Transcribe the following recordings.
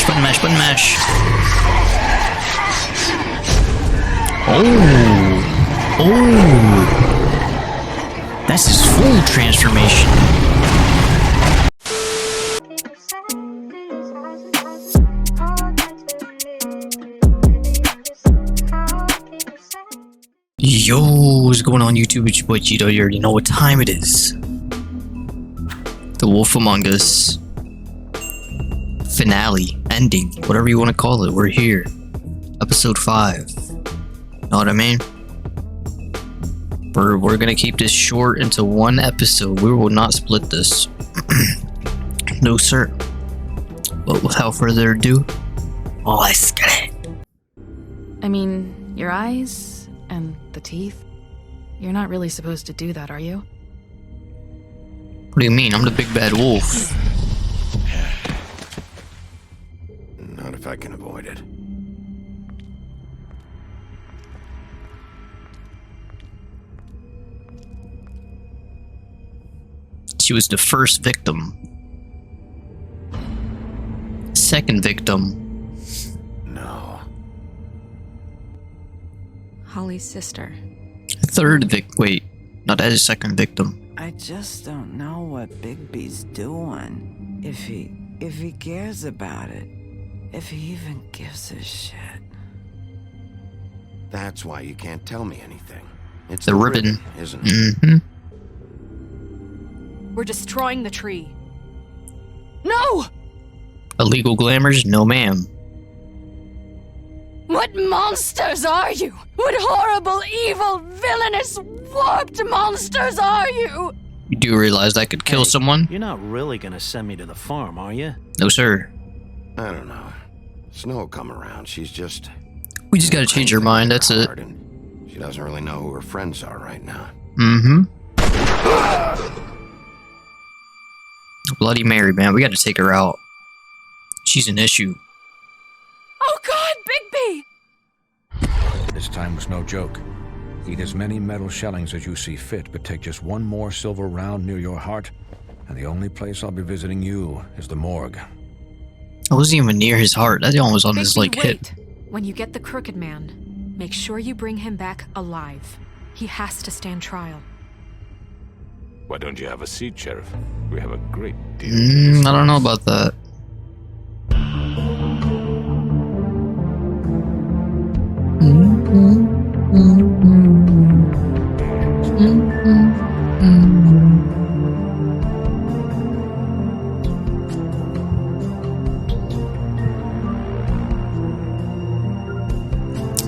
button mash, button mash. Oh. Oh. That's his full transformation. Yo, what's going on YouTube? It's your boy Cheeto. You already know what time it is. The Wolf Among Us finale, ending, whatever you want to call it. We're here. Episode 5. Know what I mean? We're gonna keep this short into one episode. We will not split this. No sir. But without further ado, let's get it. I mean, your eyes and the teeth. You're not really supposed to do that, are you? What do you mean? I'm the big bad wolf. Not if I can avoid it. She was the first victim. Second victim. No. Holly's sister. Third wait, no, that is second victim. I just don't know what Bigby's doing. If he cares about it. If he even gives a shit. That's why you can't tell me anything. It's The ribbon. isn't it? Mm-hmm. We're destroying the tree. No! Illegal glamours? No ma'am. What monsters are you? What horrible, evil, villainous, warped monsters are you? You do realize I could kill someone? You're not really gonna send me to the farm, are you? No sir. I don't know. Snow will come around. She's just... We just gotta change her mind, that's it. And she doesn't really know who her friends are right now. Mm-hmm. Bloody Mary, man. We gotta take her out. She's an issue. Oh God, Bigby! This time was no joke. Eat as many metal shellings as you see fit, but take just one more silver round near your heart, and the only place I'll be visiting you is the morgue. I wasn't even near his heart. That one was on his, like, hip. Wait. When you get the Crooked Man, make sure you bring him back alive. He has to stand trial. Why don't you have a seat, Sheriff? We have a great deal. I don't know about that.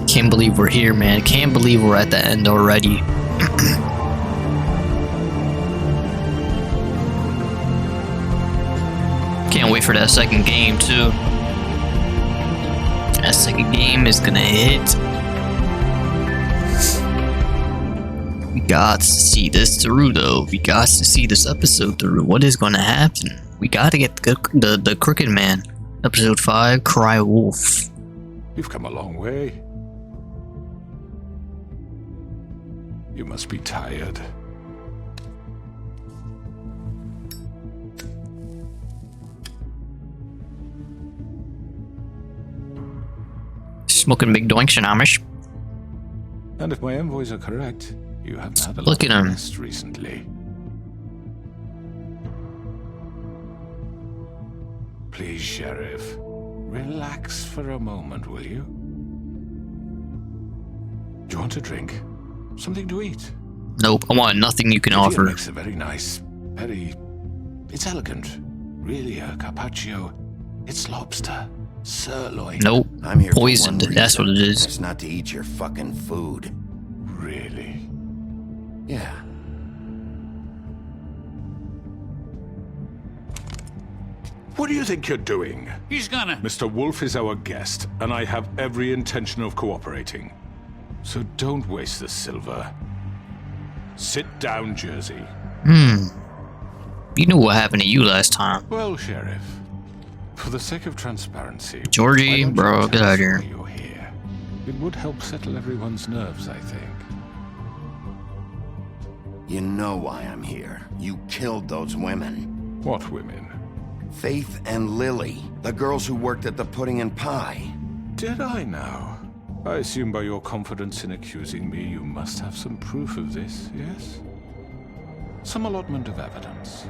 Can't believe we're here, man. Can't believe we're at the end already. Can't wait for that second game, too. That second game is gonna hit. We got to see this through, though. We got to see this episode through. What is gonna happen? We gotta get the Crooked Man. Episode 5, Cry Wolf. You've come a long way. You must be tired. Smoking big doinks and Amish. And if my envoys are correct, you haven't had a Look lot at of him. rest recently. Please, Sheriff, relax for a moment, will you? Do you want a drink? Something to eat? Nope, I want nothing you can Lydia offer. makes a very nice, it's elegant. Really, a carpaccio. It's lobster, sirloin. Nope, I'm here poisoned. for one That's what reason. it is. It's not to eat your fucking food. Really? Yeah. What do you think you're doing? He's gonna... Mr. Wolf is our guest, and I have every intention of cooperating. So don't waste the silver. Sit down, Jersey. You knew what happened to you last time. Well, Sheriff, for the sake of transparency... Georgie, why don't you bro, tell get us out of here. why you're here? It would help settle everyone's nerves, I think. You know why I'm here. You killed those women. What women? Faith and Lily, the girls who worked at the Pudding and Pie. Did I now? I assume by your confidence in accusing me, you must have some proof of this, yes? Some allotment of evidence.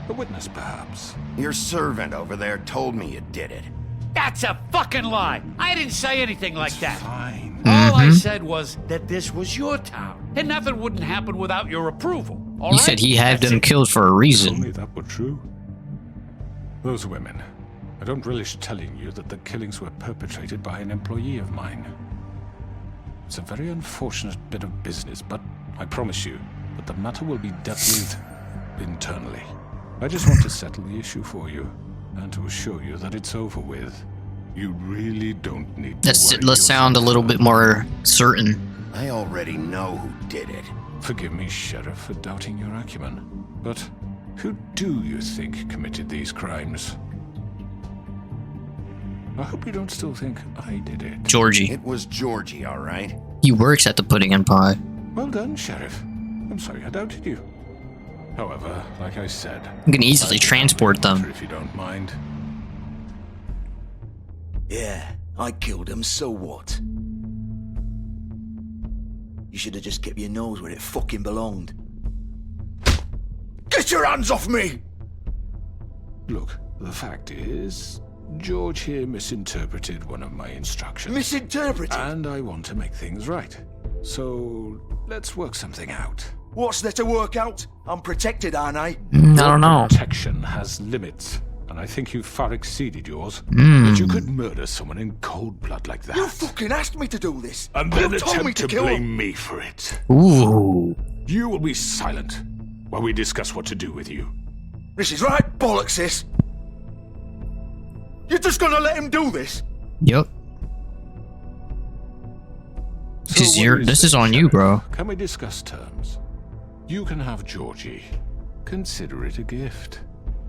A witness, perhaps. Your servant over there told me you did it. That's a fucking lie. I didn't say anything like that. Fine. All I said was that this was your town, and nothing wouldn't happen without your approval. All He right? said he had That's them it. killed for a If reason. only that were true. Those women. I don't relish telling you that the killings were perpetrated by an employee of mine. It's a very unfortunate bit of business, but I promise you that the matter will be dealt with internally. I just want to settle the issue for you, and to assure you that it's over with. You really don't need to worry Let's sound a yourself little bit more certain. I already know who did it. Forgive me, Sheriff, for doubting your acumen, but who do you think committed these crimes? I hope you don't still think I did it. Georgie. It was Georgie, all right? He works at the Pudding and Pie. Well done, Sheriff. I'm sorry I doubted you. However, like I said, You can easily transport them. if you don't mind. Yeah, I killed him, so what? You should have just kept your nose where it fucking belonged. Get your hands off me! Look, the fact is, George here misinterpreted one of my instructions. Misinterpreted? And I want to make things right. So, let's work something out. What's there to work out? I'm protected, aren't I? I don't know. Protection has limits, and I think you've far exceeded yours. But you could murder someone in cold blood like that. You fucking asked me to do this. and You then told me attempt to to kill blame him. me for it. Ooh. You will be silent while we discuss what to do with you. This is right bollocks, sis. You're just gonna let him do this? Yep. So Because what do you this say, is on you, Sheriff? bro. Can we discuss terms? You can have Georgie. Consider it a gift,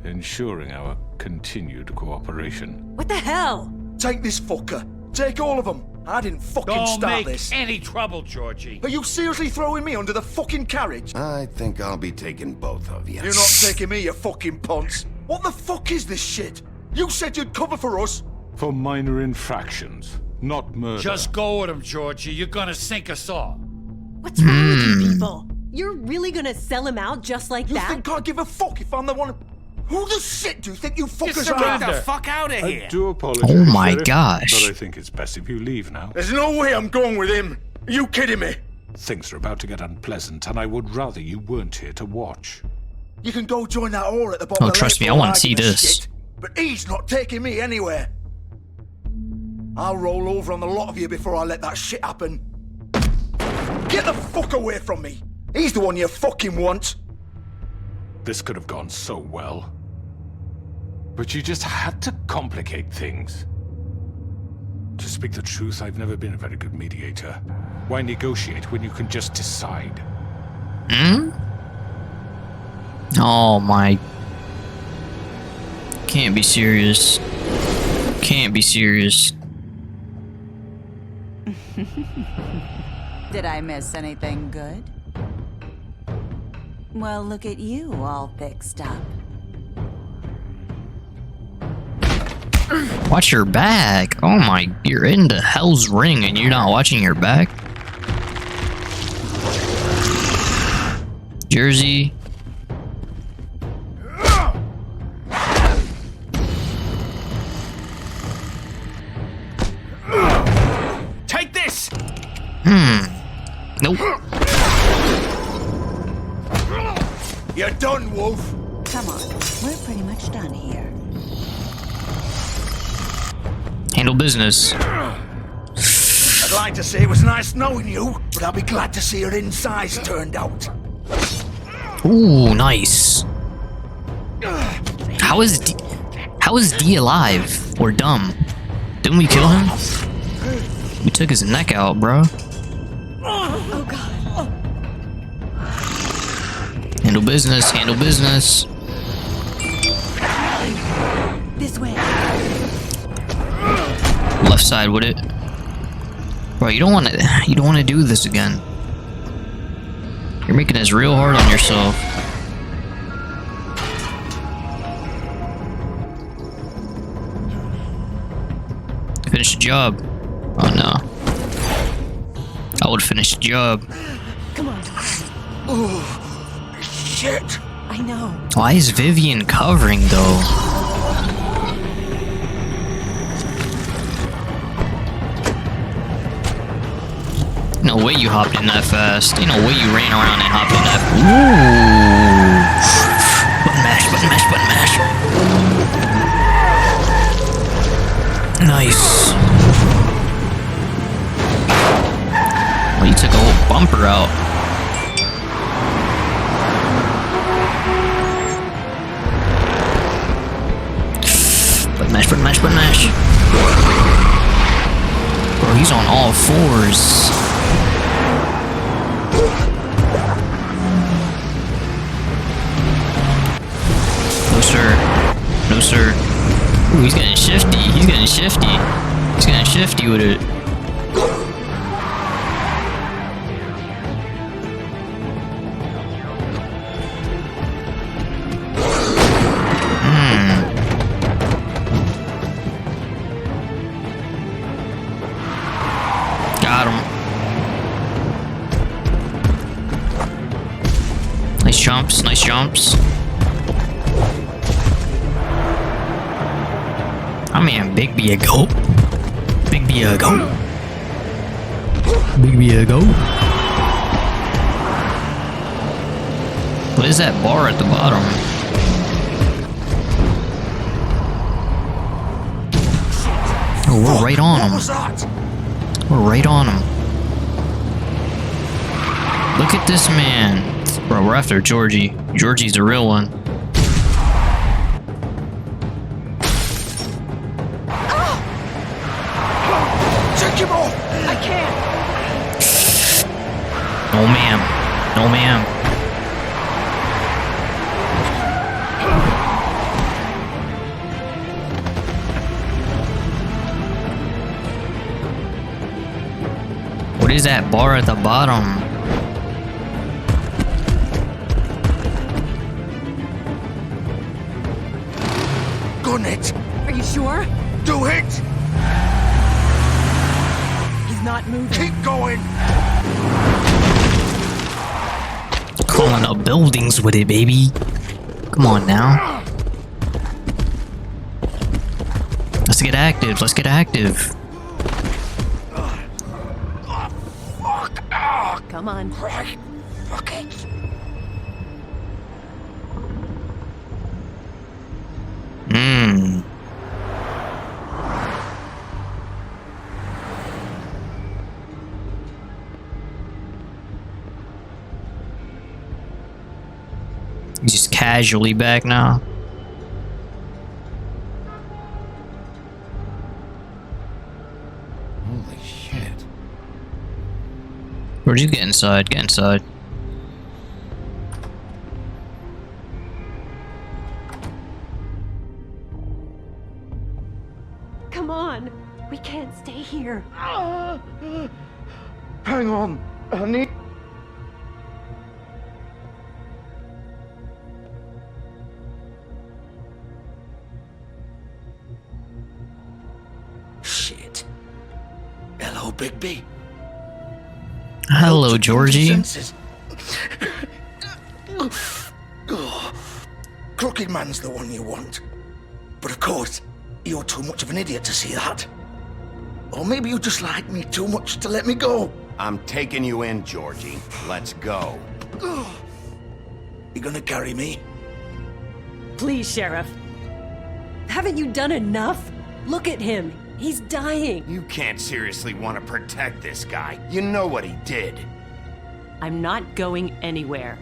ensuring our continued cooperation. What the hell? Take this fucker. Take all of them. I didn't fucking Don't start make this. any trouble, Georgie. Are you seriously throwing me under the fucking carriage? I think I'll be taking both of you. You're not taking me, you fucking ponce. What the fuck is this shit? You said you'd cover for us. For minor infractions, not murder. Just go with him, Georgie. You're gonna sink us all. What's wrong with you people? You're really gonna sell him out just like You that? think I give a fuck if I'm the one? Who the shit do you think you fuckers are? surrender. Get the fuck out of I here! do apologize. Oh my Sheriff, gosh. But I think it's best if you leave now. There's no way I'm going with him. Are you kidding me? Things are about to get unpleasant, and I would rather you weren't here to watch. You can go join that whore at the bottom Oh, of the trust lake me, for I wanna all see argument's this. shit, but he's not taking me anywhere. I'll roll over on the lot of you before I let that shit happen. Get the fuck away from me. He's the one you fucking want. This could have gone so well. But you just had to complicate things. To speak the truth, I've never been a very good mediator. Why negotiate when you can just decide? Oh my. Can't be serious. Can't be serious. Did I miss anything good? Well, look at you all fixed up. Watch your back. Oh my, you're into Hell's Ring and you're not watching your back? Jersey. Take this! Nope. You're done, Wolf. Come on, we're pretty much done here. Handle business. I'd like to say it was nice knowing you, but I'll be glad to see your insides turned out. Ooh, nice. How is D alive or dumb? Didn't we kill him? We took his neck out, bro. Oh god. Handle business. Handle business. This way. Left side with it. Bro, you don't want to do this again. You're making this real hard on yourself. finish the job. Oh no. I would finish the job. Come on. Oh, shit. I know. Why is Vivian covering though? No way you hopped in that fast. Ain't no way you ran around and hopped in that. Ooh. Button mash, button mash, button mash. Nice. Well, you took a whole bumper out. Button mash, button mash, button mash. Bro, he's on all fours. No sir. No sir. Ooh, he's getting shifty. He's getting shifty. He's getting shifty with it. Got him. Nice jumps, nice jumps. I mean, Big B a goat. Big B a goat. Big B a goat. What is that bar at the bottom? Oh, we're right on him. What was that? We're right on him. Look at this man. Bro, we're after Georgie. Georgie's the real one. Take him off! I can't. No ma'am. No ma'am. What is that bar at the bottom? Gun it! Are you sure? Do it! He's not moving. Keep going! Calling up buildings with it, baby. Come on now. Let's get active. Let's get active. Come on. Right. Fuck it. Just casually back now. Holy shit. Where'd you get inside? Get inside. Come on. We can't stay here. Hang on. I need... Shit. Hello, Bigby. Hello, Georgie. Crooked Man's the one you want. But of course, you're too much of an idiot to see that. Or maybe you just like me too much to let me go. I'm taking you in, Georgie. Let's go. You gonna carry me? Please, Sheriff. Haven't you done enough? Look at him. He's dying. You can't seriously want to protect this guy. You know what he did. I'm not going anywhere.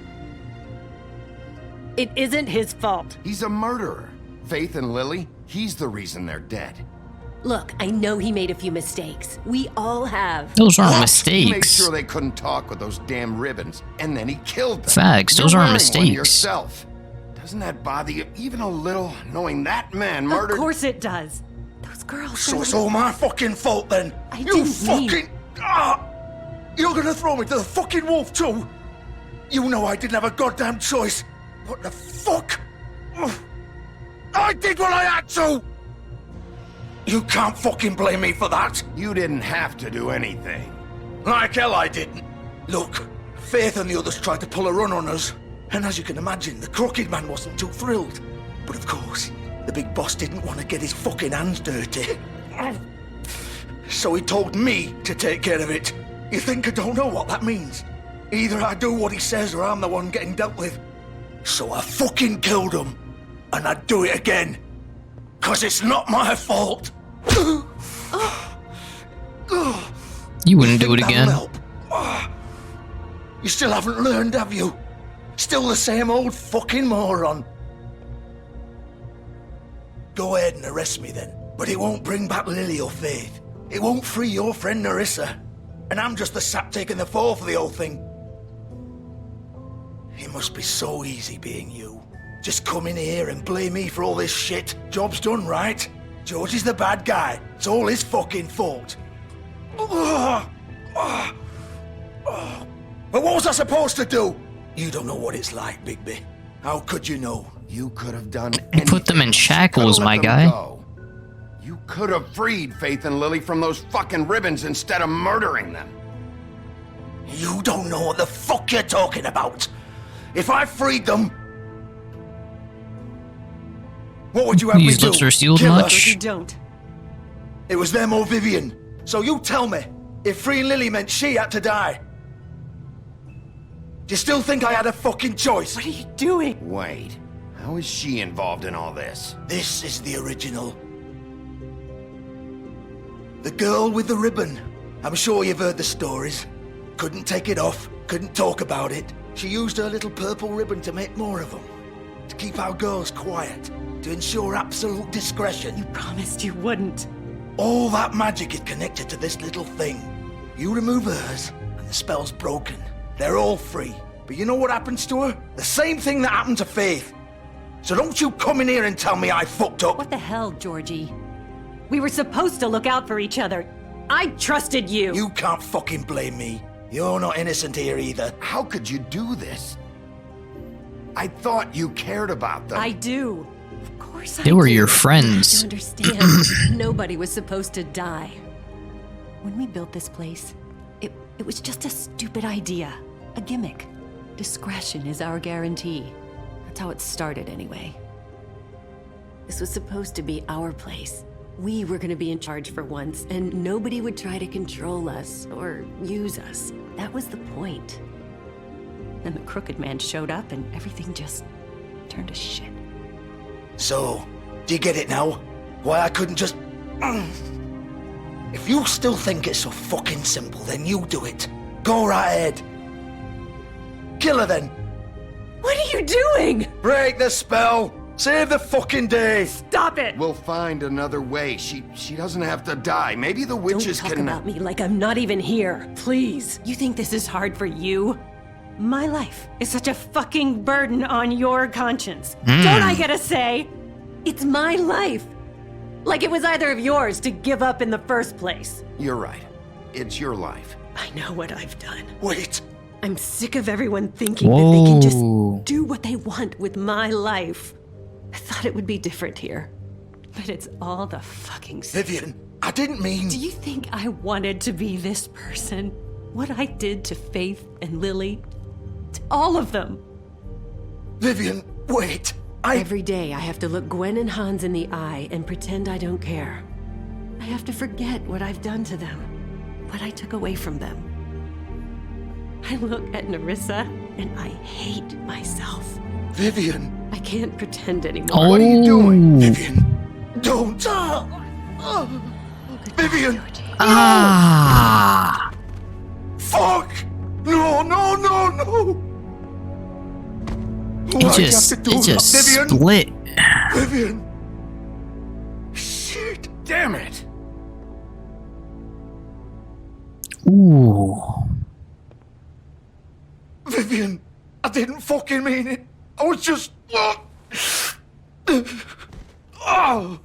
It isn't his fault. He's a murderer. Faith and Lily, he's the reason they're dead. Look, I know he made a few mistakes. We all have. Those aren't He made mistakes. sure they couldn't talk with those damn ribbons, and then he killed them. Facts, You're those aren't wearing one mistakes. yourself. Doesn't that bother you even a little, knowing that man murdered? Of course it does. Those girls. So it's all my fucking fault then? I You didn't mean- fucking... You're gonna throw me to the fucking wolf too? You know I didn't have a goddamn choice. What the fuck? I did what I had to! You can't fucking blame me for that. You didn't have to do anything. Like hell I didn't. Look, Faith and the others tried to pull a run on us. And as you can imagine, the Crooked Man wasn't too thrilled. But of course, the big boss didn't want to get his fucking hands dirty. So he told me to take care of it. You think I don't know what that means? Either I do what he says or I'm the one getting dealt with. So I fucking killed him. And I'd do it again. 'Cause it's not my fault. You wouldn't do it Think again. that'll help? You still haven't learned, have you? Still the same old fucking moron. Go ahead and arrest me then. But it won't bring back Lily or Faith. It won't free your friend Nerissa. And I'm just the sap taking the fall for the whole thing. It must be so easy being you. Just come in here and blame me for all this shit. Job's done, right? George is the bad guy. It's all his fucking fault. But what was I supposed to do? You don't know what it's like, Bigby. How could you know? You could have done You anything. put them in shackles, my guy. You could have freed Faith and Lily from those fucking ribbons instead of murdering them. You don't know what the fuck you're talking about. If I freed them, what would you have me These do? lips are sealed Kill her? much? You don't. It was them or Vivian. So you tell me, if freeing Lily meant she had to die, do you still think I had a fucking choice? What are you doing? Wait, how is she involved in all this? This is the original. The girl with the ribbon. I'm sure you've heard the stories. Couldn't take it off, couldn't talk about it. She used her little purple ribbon to make more of them. To keep our girls quiet. To ensure absolute discretion. You promised you wouldn't. All that magic is connected to this little thing. You remove hers, and the spell's broken. They're all free. But you know what happens to her? The same thing that happened to Faith. So don't you come in here and tell me I fucked up. What the hell, Georgie? We were supposed to look out for each other. I trusted you. You can't fucking blame me. You're not innocent here either. How could you do this? I thought you cared about them. I do. Of course I They were do. your friends. You understand? Nobody was supposed to die. When we built this place, it was just a stupid idea. A gimmick. Discretion is our guarantee. That's how it started anyway. This was supposed to be our place. We were gonna be in charge for once, and nobody would try to control us or use us. That was the point. Then the Crooked Man showed up and everything just turned to shit. So, do you get it now? Why I couldn't just... If you still think it's so fucking simple, then you do it. Go right ahead. Kill her then. What are you doing? Break the spell. Save the fucking day. Stop it! We'll find another way. She doesn't have to die. Maybe the witches Don't talk can... about me like I'm not even here, please. You think this is hard for you? My life is such a fucking burden on your conscience. Don't I get a say? It's my life. Like it was either of yours to give up in the first place. You're right. It's your life. I know what I've done. Wait. I'm sick of everyone thinking that they can just Whoa. do what they want with my life. I thought it would be different here. But it's all the fucking same. Vivian, I didn't mean... Do you think I wanted to be this person? What I did to Faith and Lily? To all of them? Vivian, wait. Every day I have to look Gwen and Hans in the eye and pretend I don't care. I have to forget what I've done to them. What I took away from them. I look at Nerissa and I hate myself. Vivian. I can't pretend anymore. Oh. What are you doing? Vivian. Don't. Vivian. Ah. Fuck. No, no, no, no. It just Vivian? split. Vivian. Shit. Damn it! Ooh. Vivian, I didn't fucking mean it. I was just... Oh.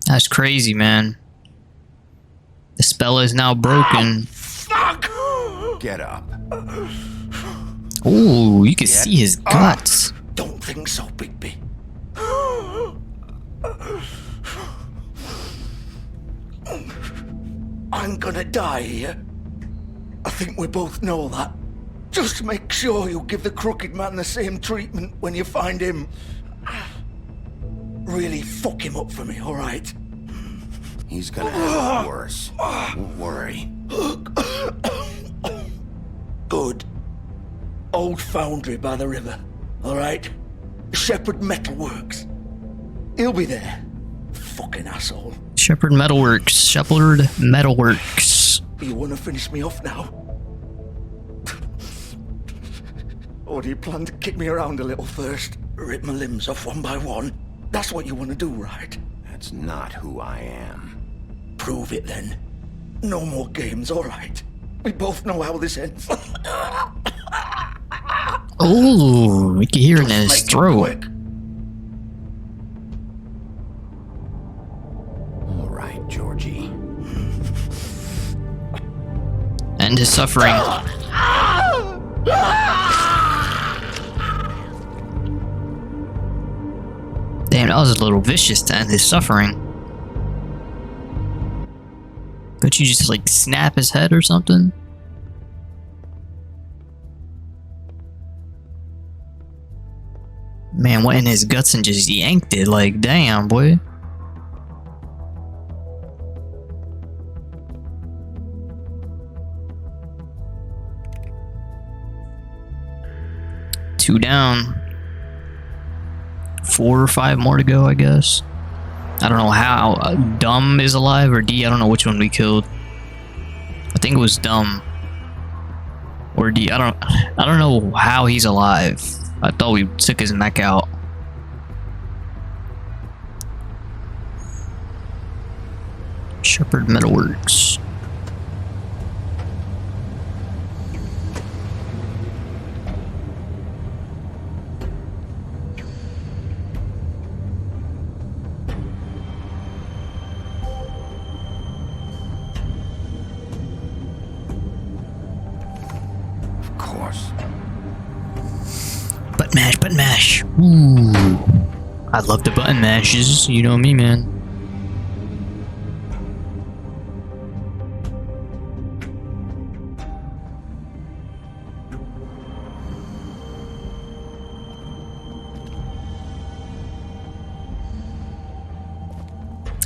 That's crazy, man. The spell is now broken. Get up. Ooh, you can see his guts. Don't think so, Bigby. I'm gonna die here. I think we both know that. Just make sure you give the Crooked Man the same treatment when you find him. Really fuck him up for me, alright? He's gonna have it worse. Don't worry. Good. Old foundry by the river, alright? Shepherd Metalworks. He'll be there. Fucking asshole. Shepherd Metalworks. Shepherd Metalworks. You wanna finish me off now? Or do you plan to kick me around a little first? Rip my limbs off one by one? That's what you wanna do, right? That's not who I am. Prove it then. No more games, alright? We both know how this ends. Oh, we can hear it in his throat. All right, Georgie. End his suffering. Damn, that was a little vicious to end his suffering. Could you just like snap his head or something? Man went in his guts and just yanked it, like, damn, boy. Two down. 4 or 5 more to go, I guess. I don't know how. Dumb is alive, or D, I don't know which one we killed. I think it was Dumb. Or D, I don't know how he's alive. I thought we took his neck out. Shepherd Metalworks. Of course. Button mash. Ooh. I love the button mashes. You know me, man.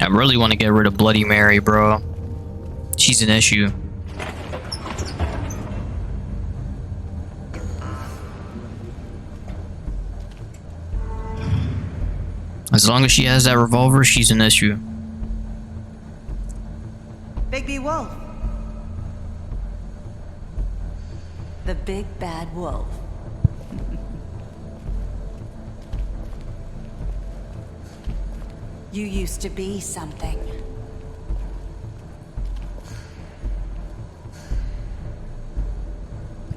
I really want to get rid of Bloody Mary, bro. She's an issue. As long as she has that revolver, she's an issue. Bigby Wolf. The big bad wolf. You used to be something.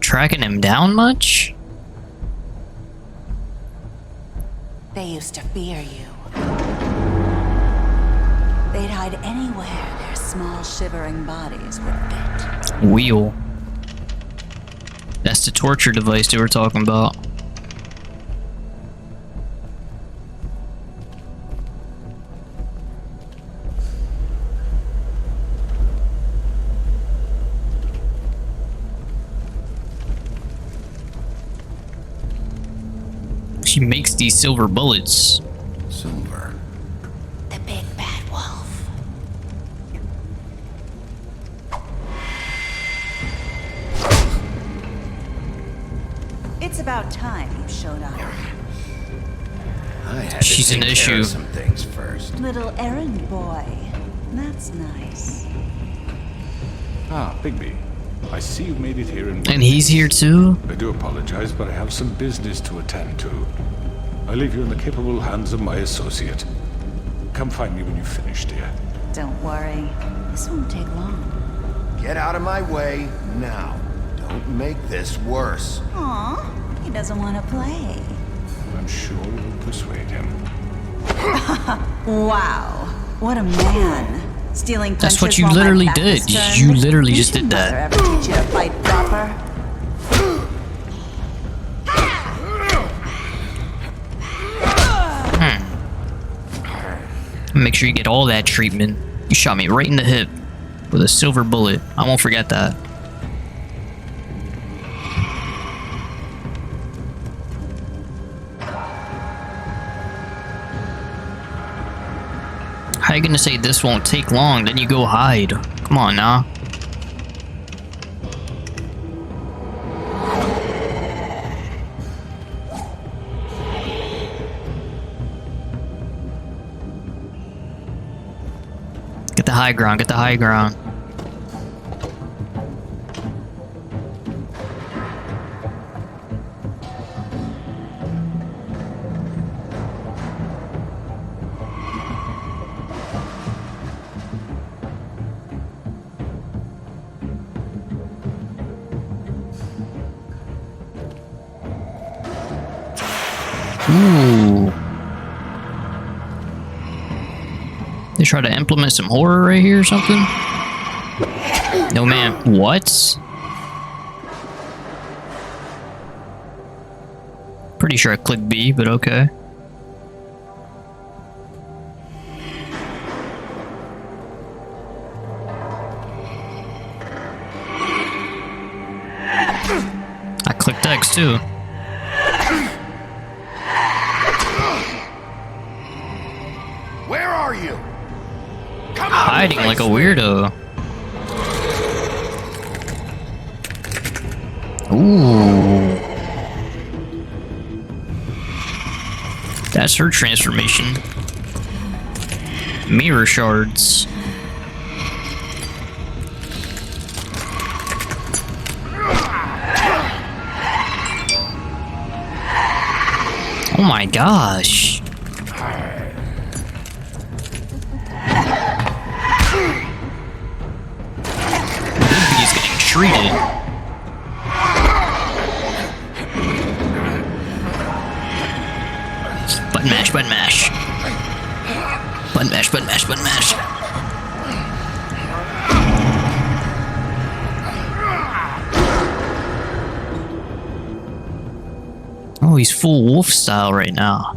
Tracking him down much? They used to fear you. They'd hide anywhere their small shivering bodies would fit. Wheel. That's the torture device they were talking about. She makes these silver bullets. Silver. The big bad wolf. It's about time you showed up. I had She's to an take care issue. of some things first. Little errand boy. That's nice. Ah, Bigby. I see you made it here in And he's here too? I do apologize, but I have some business to attend to. I leave you in the capable hands of my associate. Come find me when you've finished, dear. Don't worry. This won't take long. Get out of my way now. Don't make this worse. Aw, he doesn't want to play. I'm sure we'll persuade him. Wow. What a man. Stealing That's what punches you while my literally back did. is turned. You literally just did Mother that. ever teach you to fight properly? helper? Make sure you get all that treatment. You shot me right in the hip with a silver bullet. I won't forget that. How you gonna say this won't take long, then you go hide? Come on now. Get the high ground, get the high ground. Ooh. They try to implement some horror right here or something? No, man. What? Pretty sure I clicked B, but okay. I clicked X too. Where are you? Come on, Hiding like a weirdo. Ooh. That's her transformation. Mirror shards. Oh my gosh. He's getting treated. Button mash, button mash. Button mash, button mash, button mash. Oh, he's full wolf style right now.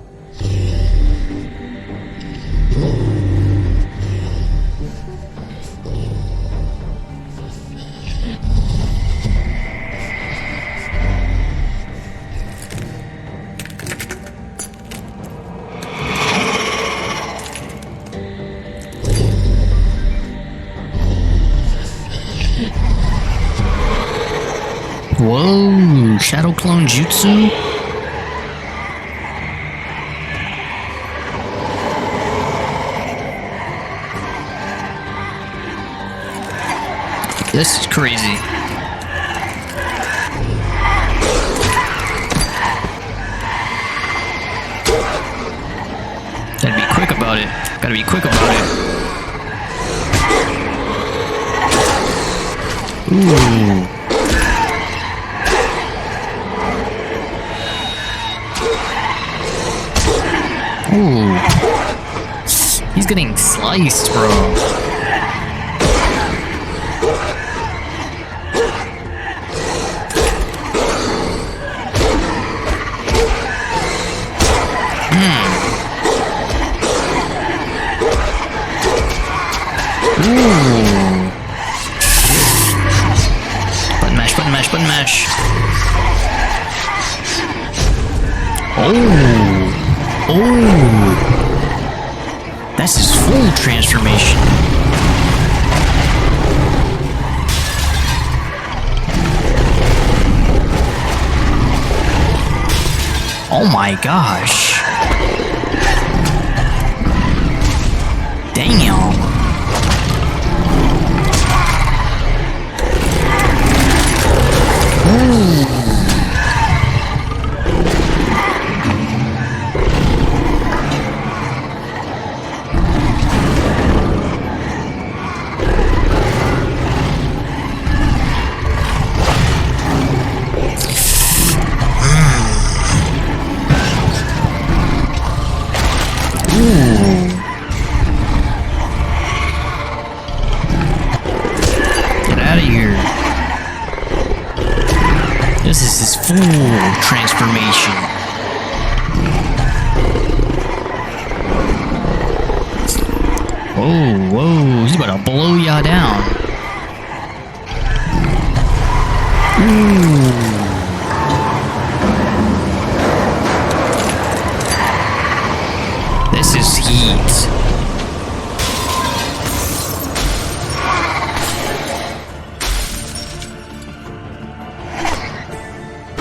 Whoa, Shadow Clone Jutsu? This is crazy. Gotta be quick about it. Gotta be quick about it. Ooh. Ooh. He's getting sliced, bro. Ooh. Button mash, button mash, button mash. Oh. Oh. That's his full transformation. Oh my gosh. Damn. Ooh. Get out of here. Full transformation. Whoa, he's about to blow ya down. Ooh. This is heat.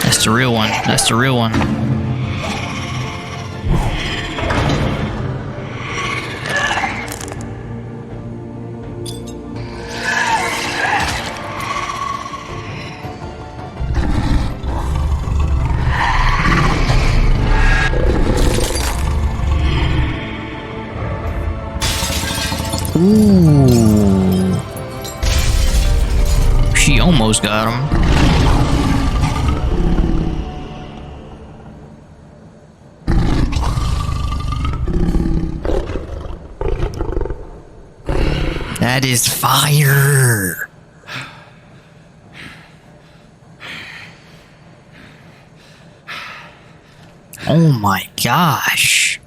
That's the real one. That's the real one. Ooh. She almost got him. That is fire. Oh my gosh.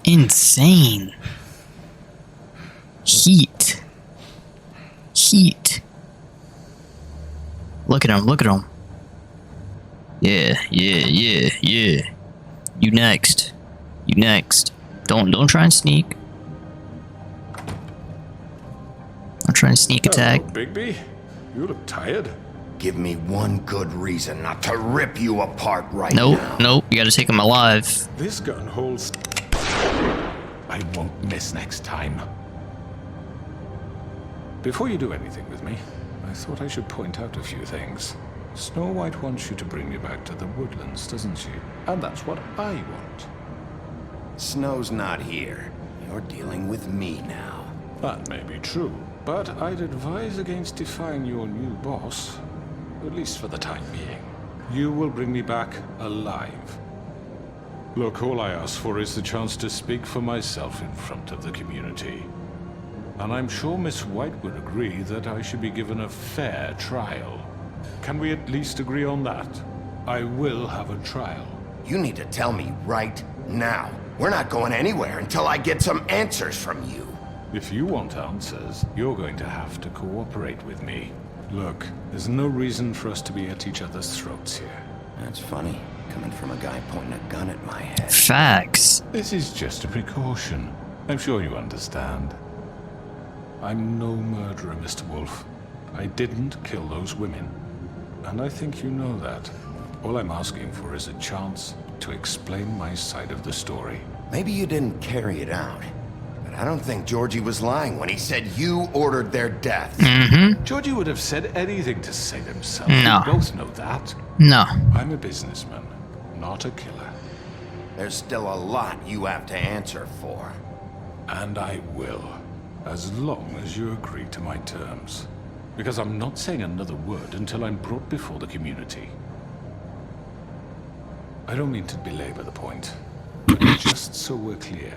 Insane. Heat. Heat. Look at him, look at him. Yeah. You next. You next. Don't try and sneak. Don't try and sneak attack. Hello, Bigby. You look tired. Give me one good reason not to rip you apart right now. Nope, you gotta take him alive. This gun holds... I won't miss next time. Before you do anything with me, I thought I should point out a few things. Snow White wants you to bring me back to the woodlands, doesn't she? And that's what I want. Snow's not here. You're dealing with me now. That may be true, but I'd advise against defying your new boss, at least for the time being. You will bring me back alive. Look, all I ask for is the chance to speak for myself in front of the community. And I'm sure Miss White would agree that I should be given a fair trial. Can we at least agree on that? I will have a trial. You need to tell me right now. We're not going anywhere until I get some answers from you. If you want answers, you're going to have to cooperate with me. Look, there's no reason for us to be at each other's throats here. That's funny, coming from a guy pointing a gun at my head. Facts. This is just a precaution. I'm sure you understand. I'm no murderer, Mr. Wolf. I didn't kill those women. And I think you know that. All I'm asking for is a chance to explain my side of the story. Maybe you didn't carry it out. But I don't think Georgie was lying when he said you ordered their death. Mm-hmm. Georgie would have said anything to save himself. No. We both know that. No. I'm a businessman, not a killer. There's still a lot you have to answer for. And I will, as long as you agree to my terms. Because I'm not saying another word until I'm brought before the community. I don't mean to belabor the point, but just so we're clear,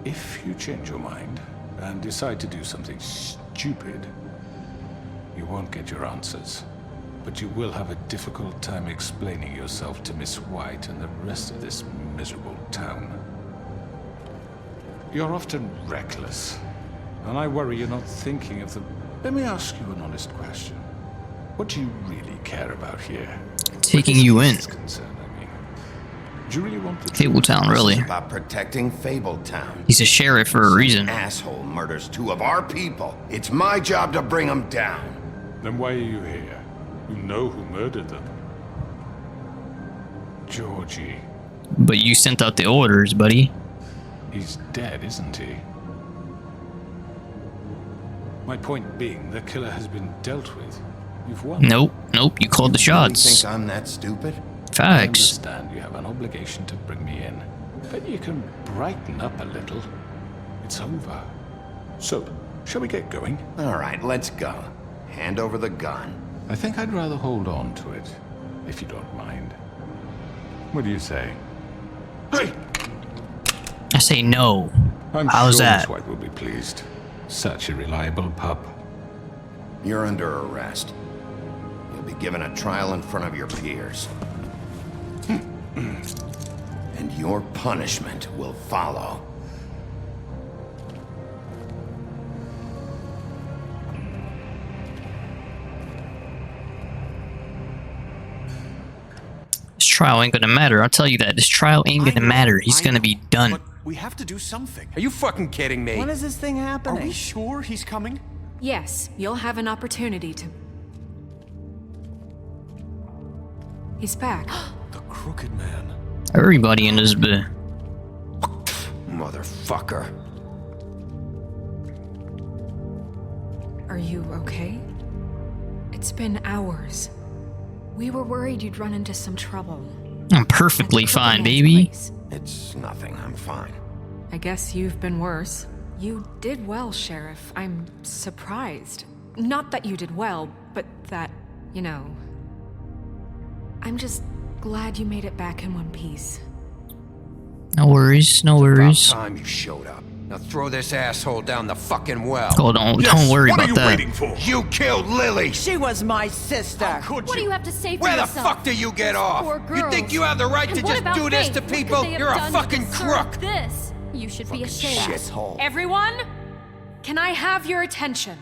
if you change your mind and decide to do something stupid, you won't get your answers. But you will have a difficult time explaining yourself to Miss White and the rest of this miserable town. You're often reckless, and I worry you're not thinking of the... Let me ask you an honest question. What do you really care about here? Taking you in. Do you really want the Fabletown, really. This is about protecting Fabletown. He's a sheriff for a reason. An asshole murders two of our people. It's my job to bring them down. Then why are you here? You know who murdered them. Georgie. But you sent out the orders, buddy. He's dead, isn't he? My point being, the killer has been dealt with. You've won. Nope, you called the shots. You think I'm that stupid? Facts. I understand you have an obligation to bring me in, but you can brighten up a little. It's over. So, shall we get going? All right, let's go. Hand over the gun. I think I'd rather hold on to it, if you don't mind. What do you say? Hey! I say no. I'm How's sure that? Miss White will be pleased. Such a reliable pup. You're under arrest. You'll be given a trial in front of your peers. And your punishment will follow. This trial ain't gonna matter. I'll tell you that. This trial ain't gonna matter. He's gonna be done. But we have to do something. Are you fucking kidding me? When is this thing happening? Are we sure he's coming? Yes, you'll have an opportunity to... He's back. The Crooked Man. Everybody in this bit. Motherfucker. Are you okay? It's been hours. We were worried you'd run into some trouble. I'm perfectly fine, baby. It's nothing. I'm fine. I guess you've been worse. You did well, Sheriff. I'm surprised. Not that you did well, but that, you know... I'm just glad you made it back in one piece. No worries, no worries. About time you showed up. Now throw this asshole down the fucking well. Oh, don't worry about that. You killed Lily! She was my sister. What do you have to say for Where the yourself? fuck do you get off? Poor You girls. think you have the right And to what just about do this Faith? to What could people? they have You're a done to fucking deserve crook! This. You should be ashamed. Shithole. Everyone, can I have your attention?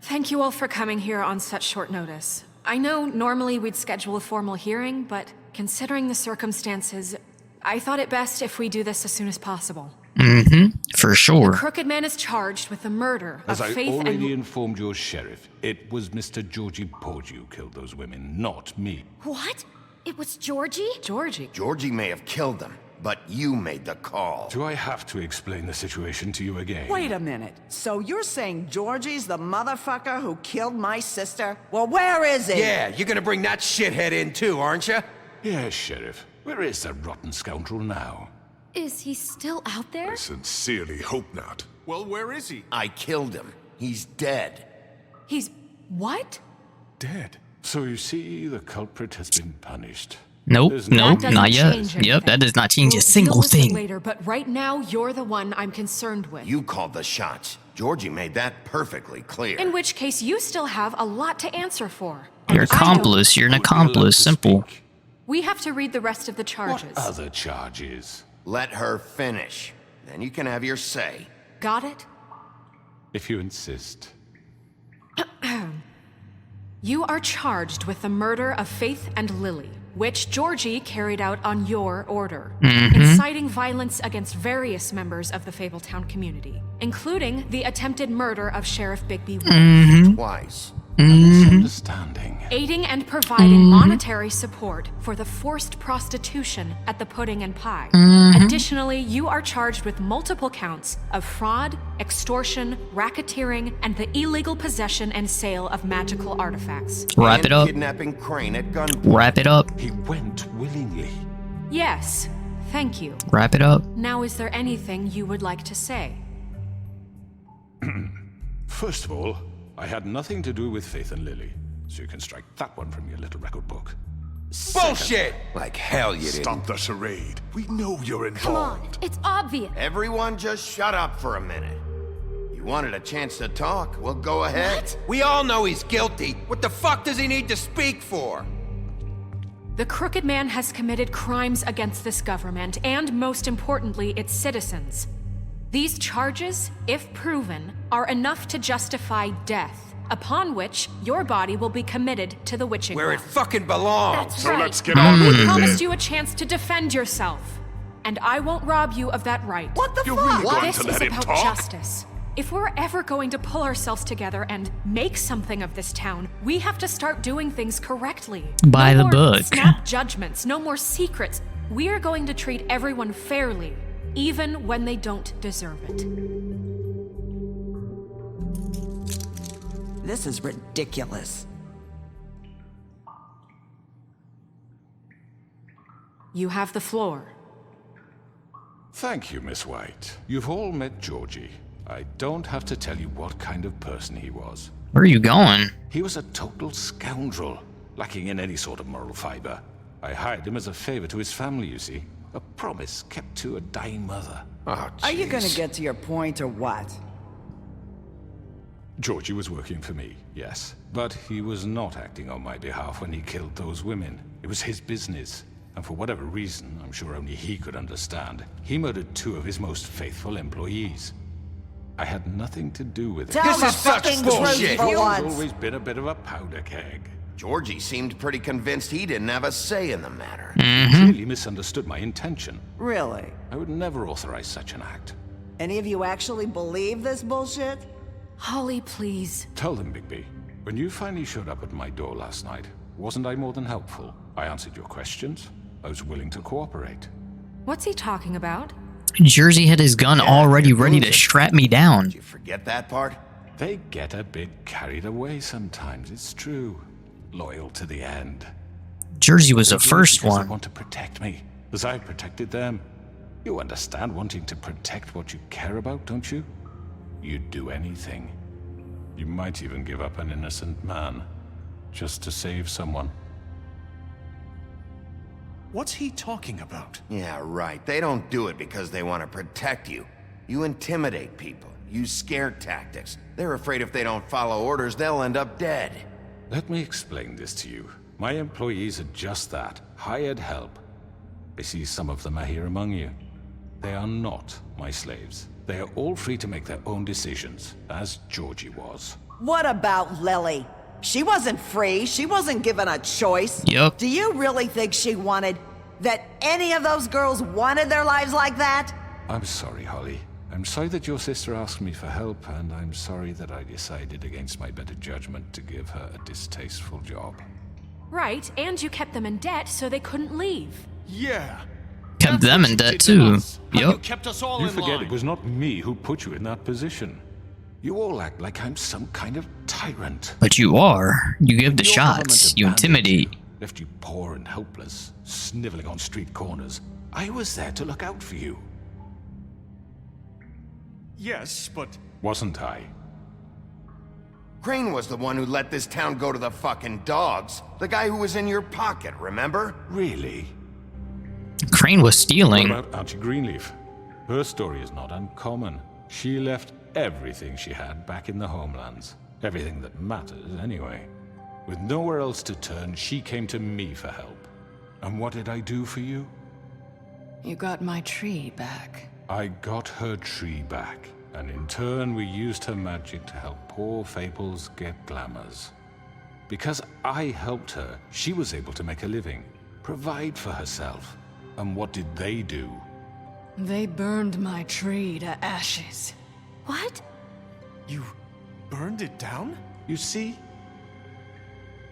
Thank you all for coming here on such short notice. I know normally we'd schedule a formal hearing, but considering the circumstances, I thought it best if we do this as soon as possible. For sure. Crooked Man is charged with the murder As of I Faith already and... informed your sheriff, it was Mr. Georgie Porgy who killed those women, not me. What? It was Georgie? Georgie may have killed them, but you made the call. Do I have to explain the situation to you again? Wait a minute. So you're saying Georgie's the motherfucker who killed my sister? Well, where is he? Yeah, you're gonna bring that shithead in too, aren't you? Yes, Sheriff. Where is that rotten scoundrel now? Is he still out there? I sincerely hope not. Well, where is he? I killed him. He's dead. He's... what? Dead. So you see, the culprit has been punished. Nope, There's nope, That not doesn't yet. change Yep, anything. that does not change a We'll single deal with it thing. later, but right now, you're the one I'm concerned with. You called the shots. Georgie made that perfectly clear. In which case, you still have a lot to answer for. You're accomplice, you're an accomplice, simple. We have to read the rest of the charges. What other charges? Let her finish. Then you can have your say. Got it? If you insist. You are charged with the murder of Faith and Lily, which Georgie carried out on your order, inciting violence against various members of the Fabletown community, including the attempted murder of Sheriff Bigby Wolf. Twice. A misunderstanding. Aiding and providing monetary support for the forced prostitution at the Pudding and Pie. Additionally, you are charged with multiple counts of fraud, extortion, racketeering, and the illegal possession and sale of magical artifacts. Wrap it up. Kidnapping Crane at gunpoint. Wrap it up. He went willingly. Yes, thank you. Wrap it up. Now, is there anything you would like to say? First of all, I had nothing to do with Faith and Lily, so you can strike that one from your little record book. Bullshit! Like hell you didn't. Stop the charade. We know you're Come on, involved. it's obvious. Everyone just shut up for a minute. You wanted a chance to talk? Well, go ahead. We all know he's guilty. What the fuck does he need to speak for? The Crooked Man has committed crimes against this government and, most importantly, its citizens. These charges, if proven, are enough to justify death, upon which your body will be committed to the witching Where it well. fucking belongs. That's So right. let's get on with We it promised then. you a chance to defend yourself, and I won't rob you of that right. What the You're fuck? really going This to is let him about talk? justice. If we're ever going to pull ourselves together and make something of this town, we have to start doing things correctly. By no the more book. Snap judgments, no more secrets. We are going to treat everyone fairly, even when they don't deserve it. This is ridiculous. You have the floor. Thank you, Miss White. You've all met Georgie. I don't have to tell you what kind of person he was. Where are you going? He was a total scoundrel, lacking in any sort of moral fiber. I hired him as a favor to his family, you see. A promise kept to a dying mother. Oh, Are you gonna jeez. get to your point or what? Georgie was working for me, yes. But he was not acting on my behalf when he killed those women. It was his business. And for whatever reason, I'm sure only he could understand, he murdered 2 of his most faithful employees. I had nothing to do with it. This is such bullshit! Georgie's always been a bit of a powder keg. Georgie seemed pretty convinced he didn't have a say in the matter. He clearly misunderstood my intention. Really? I would never authorize such an act. Any of you actually believe this bullshit? Holly, please. Tell them, Bigby. When you finally showed up at my door last night, wasn't I more than helpful? I answered your questions. I was willing to cooperate. What's he talking about? Jersey had his gun already ready to strap me down. Did you forget that part? They get a bit carried away sometimes, it's true. Loyal to the end. Jersey was the first They one. want to protect me, as I protected them. You understand wanting to protect what you care about, don't you? You'd do anything. You might even give up an innocent man, just to save someone. What's he talking about? Yeah, right. They don't do it because they want to protect you. You intimidate people, use scare tactics. They're afraid if they don't follow orders, they'll end up dead. Let me explain this to you. My employees are just that, hired help. I see some of them are here among you. They are not my slaves. They are all free to make their own decisions, as Georgie was. What about Lily? She wasn't free. She wasn't given a choice. Yup. Do you really think she wanted... that any of those girls wanted their lives like that? I'm sorry, Holly. I'm sorry that your sister asked me for help, and I'm sorry that I decided against my better judgment to give her a distasteful job. Right, and you kept them in debt so they couldn't leave. Yeah. Kept them in debt too. Yup. Kept us all You in forget line. it was not me who put you in that position. You all act like I'm some kind of tyrant. But you are. You give the Your shots. government You abandoned intimidate. Left you poor and helpless, sniveling on street corners. I was there to look out for you. Yes, but... Wasn't I? Crane was the one who let this town go to the fucking dogs. The guy who was in your pocket, remember? Really? Crane was stealing. What about Auntie Greenleaf? Her story is not uncommon. She left everything she had back in the homelands. Everything that matters, anyway. With nowhere else to turn, she came to me for help. And what did I do for you? You got my tree back. I got her tree back, and in turn we used her magic to help poor Fables get glamours. Because I helped her, she was able to make a living, provide for herself. And what did they do? They burned my tree to ashes. What? You burned it down? You see?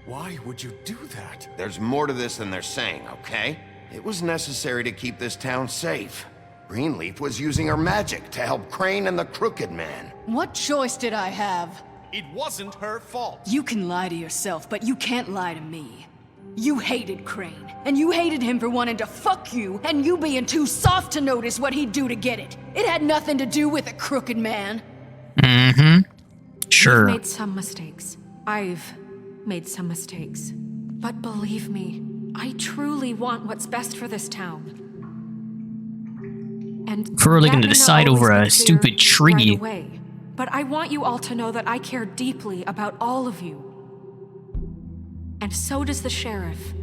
Why would you do that? There's more to this than they're saying, okay? It was necessary to keep this town safe. Greenleaf was using her magic to help Crane and the Crooked Man. What choice did I have? It wasn't her fault. You can lie to yourself, but you can't lie to me. You hated Crane, and you hated him for wanting to fuck you, and you being too soft to notice what he'd do to get it. It had nothing to do with a crooked man. Mm-hmm. Sure. You've made some mistakes. I've made some mistakes. But believe me, I truly want what's best for this town. And If we're really that gonna may not decide always over be a clear stupid tree. right away, but I want you all to know that I care deeply about all of you. And so does the sheriff.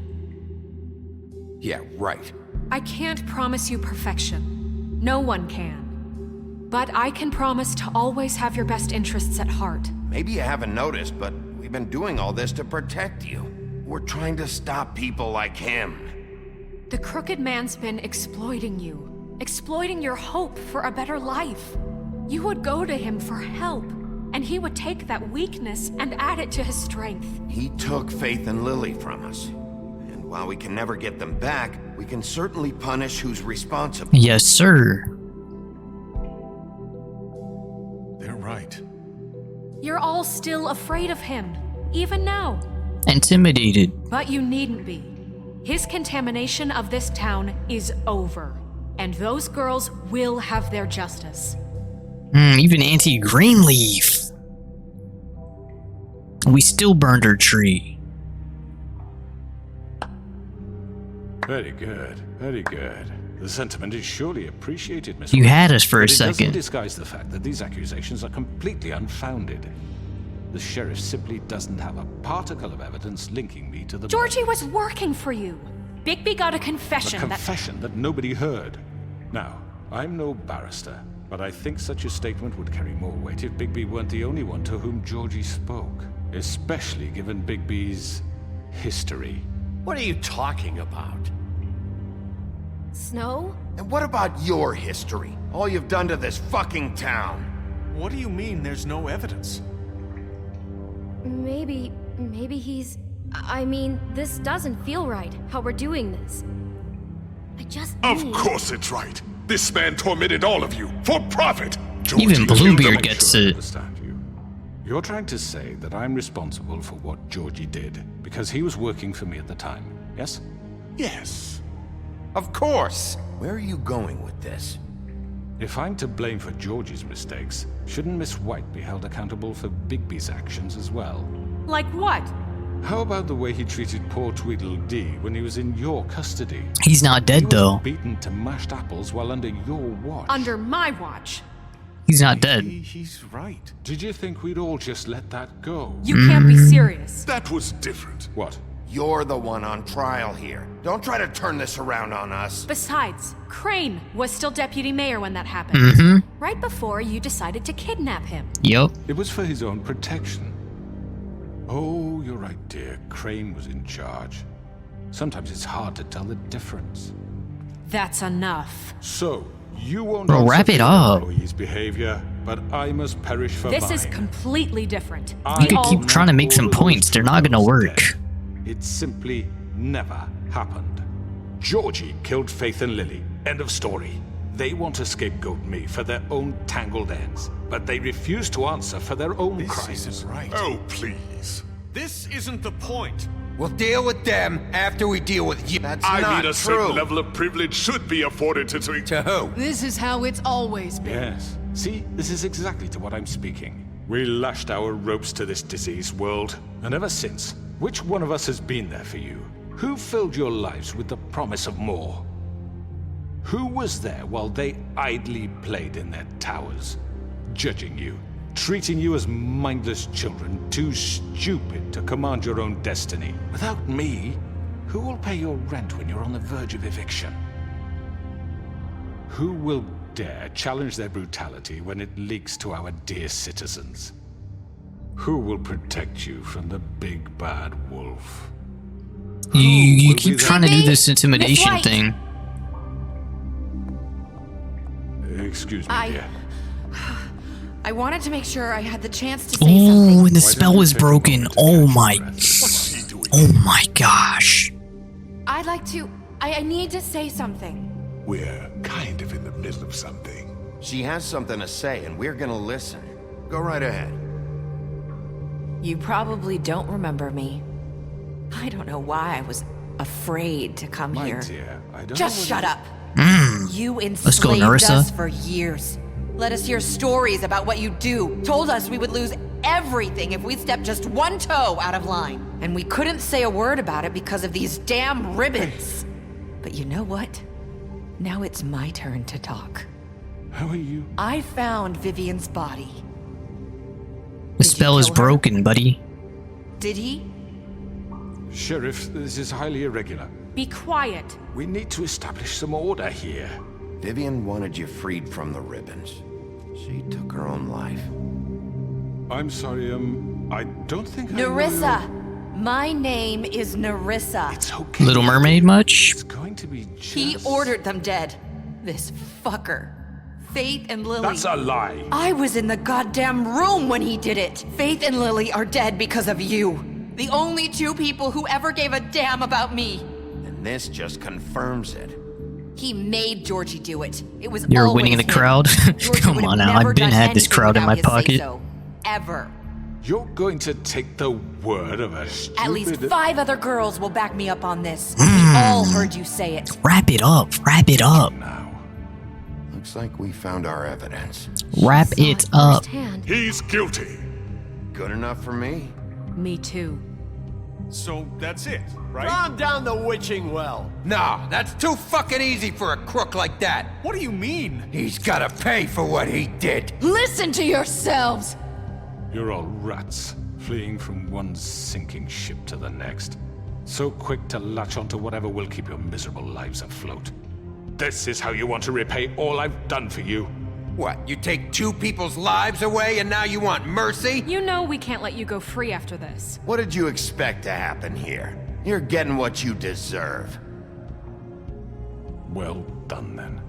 Yeah, right. I can't promise you perfection. No one can. But I can promise to always have your best interests at heart. Maybe you haven't noticed, but we've been doing all this to protect you. We're trying to stop people like him. The Crooked Man's been exploiting you. Exploiting your hope for a better life. You would go to him for help, and he would take that weakness and add it to his strength. He took Faith and Lily from us. And while we can never get them back, we can certainly punish who's responsible. Yes, sir. They're right. You're all still afraid of him, even now. Intimidated. But you needn't be. His contamination of this town is over, and those girls will have their justice. Even Auntie Greenleaf. We still burned her tree. Very good, very good. The sentiment is surely appreciated, Miss You Williams, had us for a but it doesn't second. disguise the fact that these accusations are completely unfounded. The sheriff simply doesn't have a particle of evidence linking me to the Georgie murders. was working for you. Bigby got a confession A confession that nobody heard. Now, I'm no barrister, but I think such a statement would carry more weight if Bigby weren't the only one to whom Georgie spoke. Especially given Bigby's history. What are you talking about? Snow? And what about your history? All you've done to this fucking town? What do you mean there's no evidence? Maybe he's... I mean, this doesn't feel right, how we're doing this. I just Of need... course it's right. This man tormented all of you, for profit! Even Bluebeard gets I it. understand you. You're trying to say that I'm responsible for what Georgie did, because he was working for me at the time, yes? Yes. Of course! Where are you going with this? If I'm to blame for Georgie's mistakes, shouldn't Miss White be held accountable for Bigby's actions as well? Like what? How about the way he treated poor Tweedledee when he was in your custody? He's not dead, though. Beaten to mashed apples while under your watch. Under my watch. He's not dead. He's right. Did you think we'd all just let that go? You can't be serious. That was different. What? You're the one on trial here. Don't try to turn this around on us. Besides, Crane was still deputy mayor when that happened. Right before you decided to kidnap him. Yup. It was for his own protection. Oh, you're right, dear. Crane was in charge. Sometimes it's hard to tell the difference. That's enough. So, you won't Bro, wrap it up. employee's behavior, but I must perish for This mine. is completely different. You could keep trying to make some points. They're not gonna work. It simply never happened. Georgie killed Faith and Lily. End of story. They want to scapegoat me for their own tangled ends, but they refuse to answer for their own crimes. This isn't right. Oh, please. This isn't the point. We'll deal with them after we deal with you. That's I not mean, a true. certain level of privilege should be afforded to To who? This is how it's always been. Yes. See, this is exactly to what I'm speaking. We lashed our ropes to this diseased world, and ever since, which one of us has been there for you? Who filled your lives with the promise of more? Who was there while they idly played in their towers, judging you, treating you as mindless children, too stupid to command your own destiny? Without me, who will pay your rent when you're on the verge of eviction? Who will dare challenge their brutality when it leaks to our dear citizens? Who will protect you from the big bad wolf? You keep trying to do this intimidation White. thing. Excuse me, dear. I wanted to make sure I had the chance to say something. Oh, and the spell was broken. Oh my gosh. I'd like to... I need to say something. We're kind of in the middle of something. She has something to say, and we're gonna listen. Go right ahead. You probably don't remember me. I don't know why I was afraid to come My here. dear, I don't Just know shut whether- up. Mm. You Let's go, enslaved Narissa. us for years. Let us hear stories about what you do. Told us we would lose everything if we stepped just one toe out of line. And we couldn't say a word about it because of these damn ribbons. But you know what? Now it's my turn to talk. How are you? I found Vivian's body. The spell is broken, buddy. Did he? Sheriff, this is highly irregular. Be quiet. We need to establish some order here. Vivian wanted you freed from the ribbons. She took her own life. I'm sorry, I don't think Narissa! My name is Narissa. It's okay. Little Mermaid much? It's going to be just... He ordered them dead. This fucker. Faith and Lily. That's a lie. I was in the goddamn room when he did it. Faith and Lily are dead because of you. The only two people who ever gave a damn about me. And this just confirms it. He made Georgie do it. It was You're always winning in the him. crowd? Georgie Come would have on now, never I've been done had this anything crowd in my without his pocket. say-so. Ever. You're going to take the word of a stupid... At least 5 other girls will back me up on this. We all heard you say it. Wrap it up. Wrap it up. Now, looks like we found our evidence. Wrap it up. He's guilty. Good enough for me. Me too. So that's it, right? Calm down the witching well. No, that's too fucking easy for a crook like that. What do you mean? He's gotta pay for what he did. Listen to yourselves! You're all rats. fleeing from one sinking ship to the next. So quick to latch onto whatever will keep your miserable lives afloat. This is how you want to repay all I've done for you? What, you take 2 people's lives away and now you want mercy? You know we can't let you go free after this. What did you expect to happen here? You're getting what you deserve. Well done, then.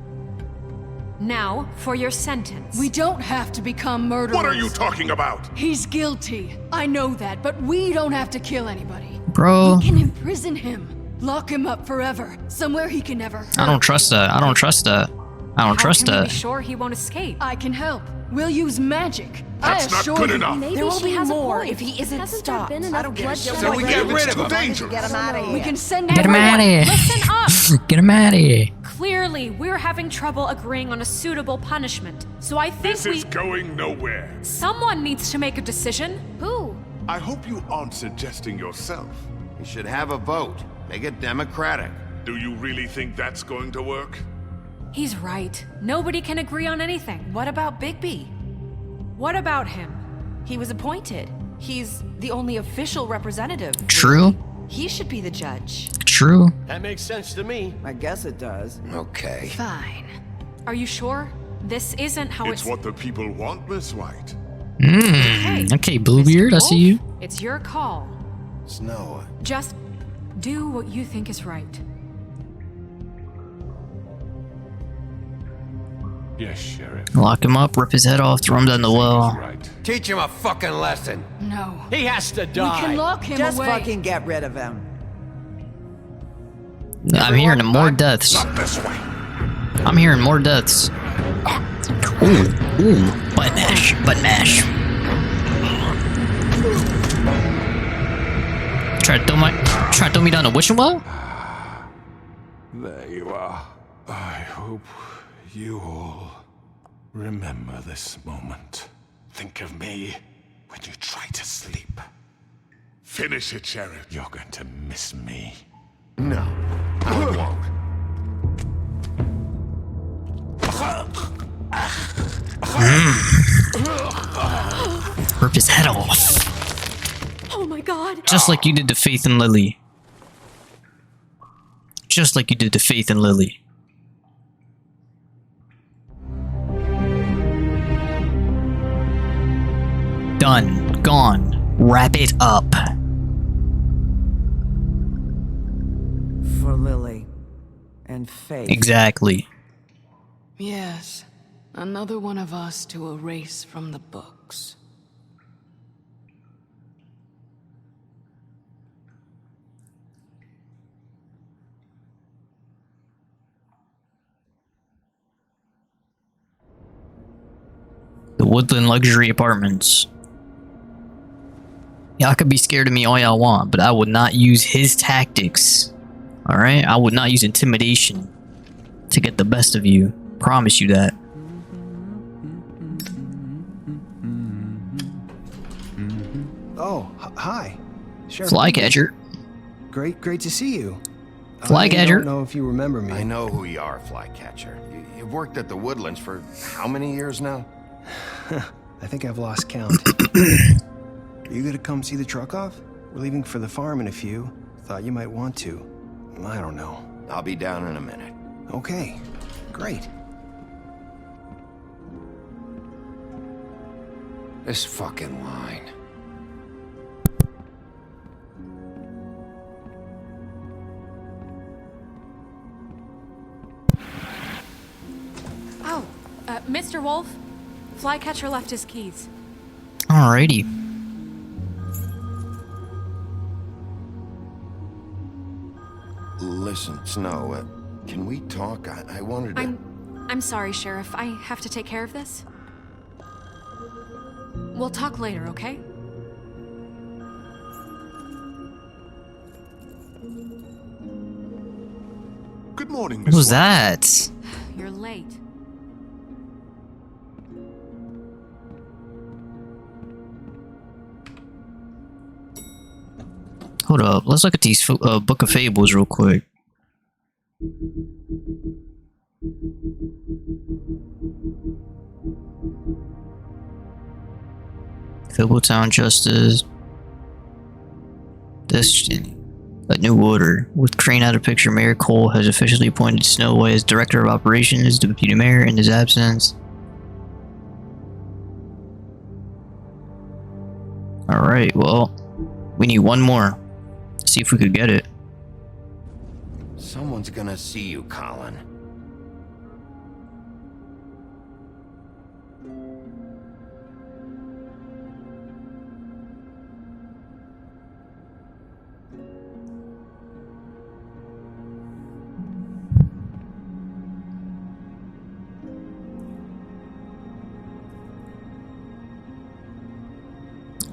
Now, for your sentence. We don't have to become murderers. What are you talking about? He's guilty. I know that, but we don't have to kill anybody. Bro. We can imprison him. Lock him up forever. Somewhere he can never hurt. I don't trust that. I don't trust that. I don't trust How can we that. be sure he won't escape? I can help. We'll use magic. That's not good enough. Maybe There will she be has more a point. if he isn't Hasn't stopped. There been enough bloodshed? So we get rid of him. Dangerous. Get him out of here. We can send Get him everyone. out of here. Listen up! Get him out of here. Clearly, we're having trouble agreeing on a suitable punishment. So I think This is going nowhere. someone needs to make a decision. Who? I hope you aren't suggesting yourself. You should have a vote. Make it democratic. Do you really think that's going to work? He's right. Nobody can agree on anything. What about Bigby? What about him? He was appointed. He's the only official representative. True. He should be the judge. True. That makes sense to me. I guess it does. Okay. Fine. Are you sure? This isn't how It's what the people want, Miss White. Okay, Bluebeard, I see you. It's your call. Snow. Just do what you think is right. Yes, Sheriff. Lock him up, rip his head off, throw him down the well. Right. Teach him a fucking lesson. No. He has to We die. can lock him Just away. fucking get rid of him. I'm hearing more deaths. Not this way. I'm hearing more deaths. Ooh, butt mash, butt mash. Try to throw me down the wishing well? There you are. I hope you all remember this moment. Think of me when you try to sleep. Finish it, Sheriff. You're going to miss me. No, I won't. Rip his head off. Oh my god. Just like you did to Faith and Lily. Just like you did to Faith and Lily. Done. Gone. Wrap it up. For Lily. And Faith. Exactly. Yes. Another one of us to erase from the books. The Woodland Luxury Apartments. Y'all could be scared of me all y'all want, but I would not use his tactics. Alright? I would not use intimidation to get the best of you. Promise you that. Oh, hi. Sheriff. Flycatcher. Great to see you. Flycatcher. I don't know if you remember me. I know who you are, Flycatcher. You've worked at the Woodlands for how many years now? I think I've lost count. Are you gonna come see the truck off? We're leaving for the farm in a few. Thought you might want to. I don't know. I'll be down in a minute. Okay, great. This fucking line. Oh, Mr. Wolf, Flycatcher left his keys. Alrighty. Listen, Snow, can we talk? I wanted to... I'm sorry, Sheriff. I have to take care of this. We'll talk later, okay? Good morning, What Miss was White. that? You're late. Hold up. Let's look at these Book of Fables real quick. Fabletown Justice. This a new order. With Crane out of picture, Mayor Cole has officially appointed Snow White as Director of Operations, Deputy Mayor in his absence. Alright, well, we need one more. See if we could get it. Someone's gonna see you, Colin.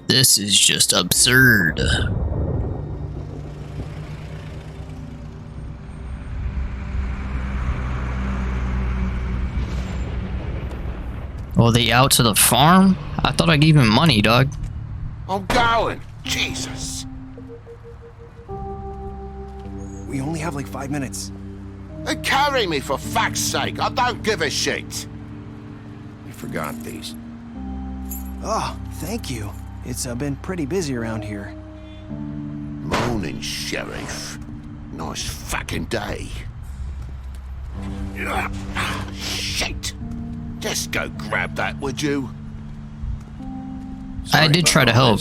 This is just absurd. Oh, they out to the farm? I thought I gave him money, dog. I'm going. Jesus. We only have like 5 minutes. They carry me for fuck's sake. I don't give a shit. You forgot these. Oh, thank you. It's been pretty busy around here. Morning, Sheriff. Nice fucking day. Shit. Just go grab that, would you? I did try to help.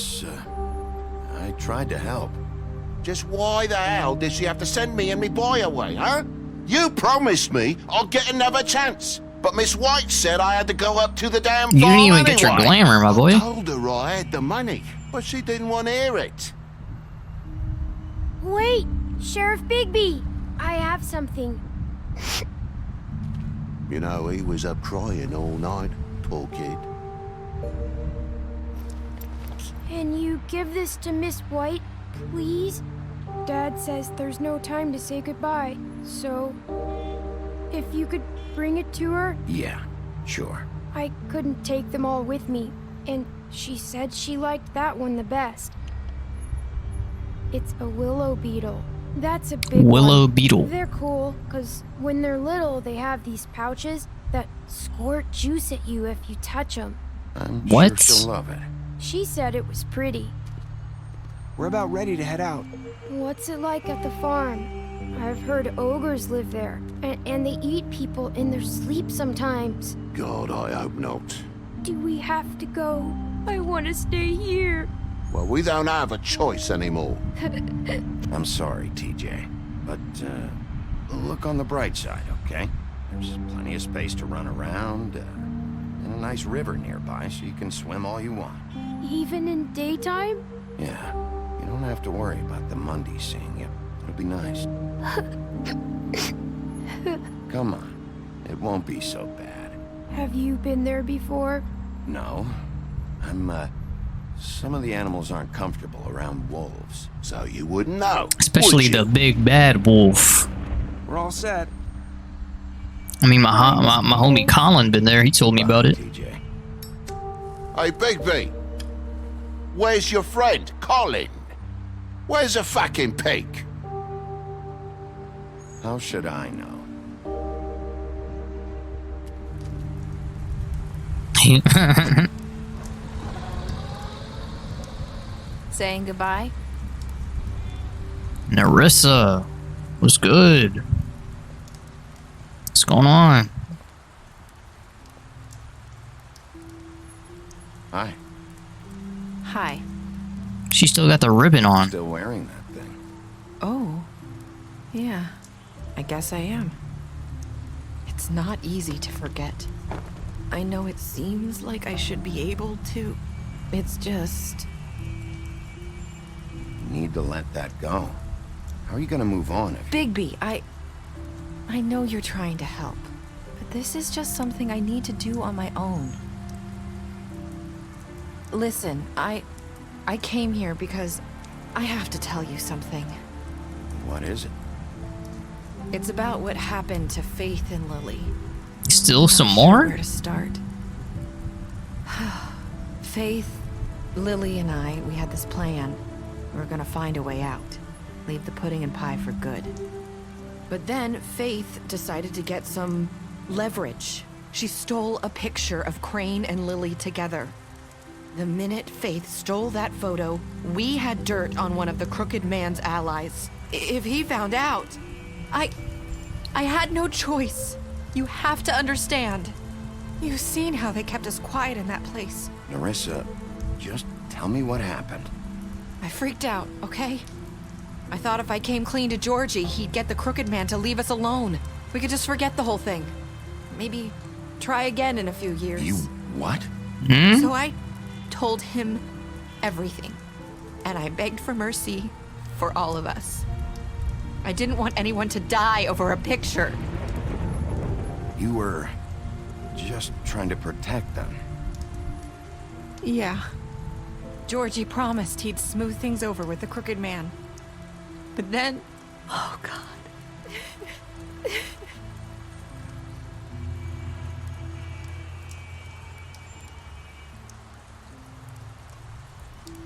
I tried to help. Just why the hell did she have to send me and me boy away, huh? You promised me I'll get another chance. But Miss White said I had to go up to the damn farm. You didn't even get your glamour, my boy. I told her I had the money, but she didn't want to hear it. Wait, Sheriff Bigby, I have something. You know, he was up crying all night, poor kid. Can you give this to Miss White, please? Dad says there's no time to say goodbye, so if you could bring it to her? Yeah, sure. I couldn't take them all with me, and she said she liked that one the best. It's a willow beetle. That's a big willow one. Beetle. They're cool, because when they're little, they have these pouches that squirt juice at you if you touch them. I'm What? sure she'll love it. She said it was pretty. We're about ready to head out. What's it like at the farm? I've heard ogres live there, and they eat people in their sleep sometimes. God, I hope not. Do we have to go? I want to stay here. Well, we don't have a choice anymore. I'm sorry, TJ, but look on the bright side, okay? There's plenty of space to run around, and a nice river nearby, so you can swim all you want. Even in daytime? Yeah, you don't have to worry about the Mundies seeing you. It'll be nice. Come on, it won't be so bad. Have you been there before? No, some of the animals aren't comfortable around wolves. So you wouldn't know. Especially the big bad wolf. We're all set. I mean, my homie Colin been there. He told me about it. TJ. Hey, Bigby. Where's your friend, Colin? Where's the fucking pig? How should I know? Saying goodbye? Nerissa, what's good? What's going on? Hi. Hi. She still got the ribbon on. Still wearing that thing. Oh. Yeah. I guess I am. It's not easy to forget. I know it seems like I should be able to. It's just... You need to let that go. How are you gonna move on if... Bigby, I know you're trying to help, but this is just something I need to do on my own. Listen, I came here because I have to tell you something. What is it? It's about what happened to Faith and Lily. Still some Not more? sure where to start. Faith, Lily, and I, we had this plan. We were gonna find a way out. Leave the pudding and pie for good. But then Faith decided to get some leverage. She stole a picture of Crane and Lily together. The minute Faith stole that photo, we had dirt on one of the Crooked Man's allies. If he found out, I had no choice. You have to understand. You've seen how they kept us quiet in that place. Nerissa, just tell me what happened. I freaked out, okay? I thought if I came clean to Georgie, he'd get the Crooked Man to leave us alone. We could just forget the whole thing. Maybe try again in a few years. You what? So I told him everything. And I begged for mercy for all of us. I didn't want anyone to die over a picture. You were just trying to protect them. Yeah. Georgie promised he'd smooth things over with the Crooked Man. But then... Oh, God.